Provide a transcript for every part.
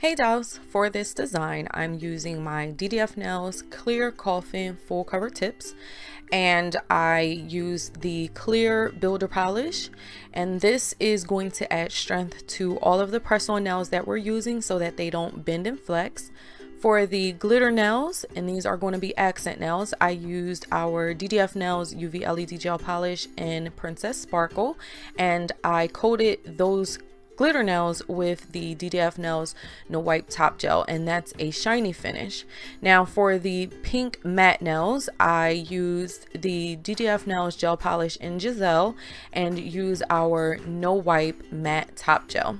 Hey dolls, for this design I'm using my DDF Nails Clear Coffin full cover tips, and I used the clear builder polish, and this is going to add strength to all of the press-on nails that we're using so that they don't bend and flex. For the glitter nails, and these are going to be accent nails, I used our DDF Nails UV LED gel polish in Princess Sparkle, and I coated those glitter nails with the DDF Nails No Wipe Top Gel, and that's a shiny finish. Now for the pink matte nails, I used the DDF Nails gel polish in Jiselle and use our No Wipe Matte Top Gel.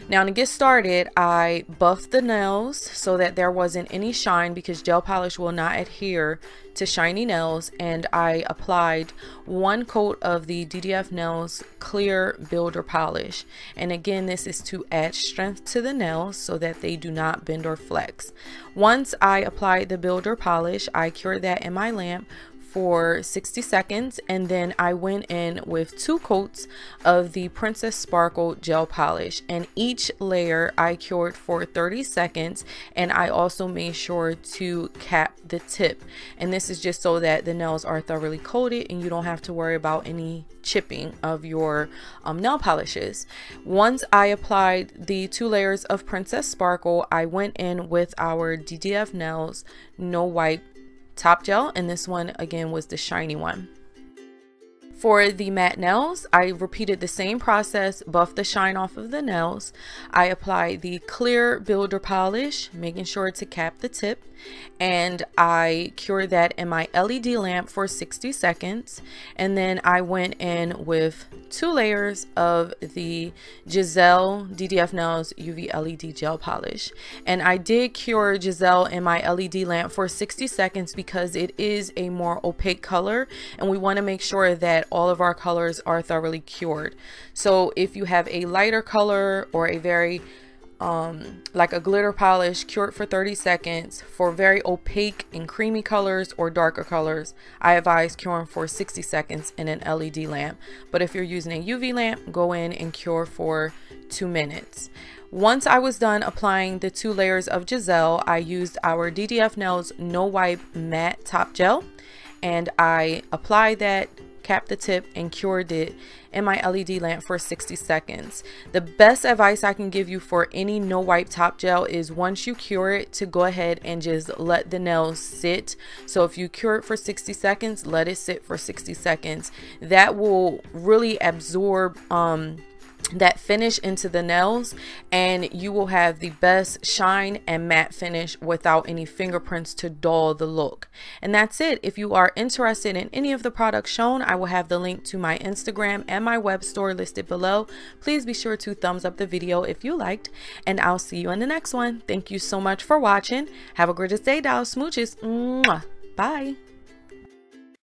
Now to get started, I buffed the nails so that there wasn't any shine because gel polish will not adhere to shiny nails, and I applied one coat of the DDF Nails Clear Builder Polish. And again, this is to add strength to the nails so that they do not bend or flex. Once I applied the builder polish, I cured that in my lamp for 60 seconds, and then I went in with 2 coats of the Princess Sparkle gel polish, and each layer I cured for 30 seconds, and I also made sure to cap the tip, and this is just so that the nails are thoroughly coated and you don't have to worry about any chipping of your nail polishes. Once I applied the 2 layers of Princess Sparkle, I went in with our DDF Nails No Wipe Top Gel, and this one again was the shiny one. For the matte nails, I repeated the same process, buffed the shine off of the nails. I applied the clear builder polish, making sure to cap the tip, and I cured that in my LED lamp for 60 seconds. And then I went in with 2 layers of the Jiselle DDF Nails UV LED gel polish. And I did cure Jiselle in my LED lamp for 60 seconds because it is a more opaque color, and we want to make sure that all of our colors are thoroughly cured. So if you have a lighter color or a very like a glitter polish, cured for 30 seconds. For very opaque and creamy colors or darker colors, I advise curing for 60 seconds in an LED lamp. But if you're using a UV lamp, go in and cure for 2 minutes. Once I was done applying the 2 layers of Jiselle, I used our DDF Nails No Wipe Matte Top Gel, and I applied that, capped the tip, and cured it in my LED lamp for 60 seconds. The best advice I can give you for any no wipe top gel is once you cure it to go ahead and just let the nails sit. So if you cure it for 60 seconds, let it sit for 60 seconds. That will really absorb that finish into the nails, and you will have the best shine and matte finish without any fingerprints to dull the look. And that's it. If you are interested in any of the products shown, I will have the link to my Instagram and my web store listed below. Please be sure to thumbs up the video if you liked, and I'll see you in the next one. Thank you so much for watching. Have a gorgeous day, dolls. Smooches. Mwah. Bye.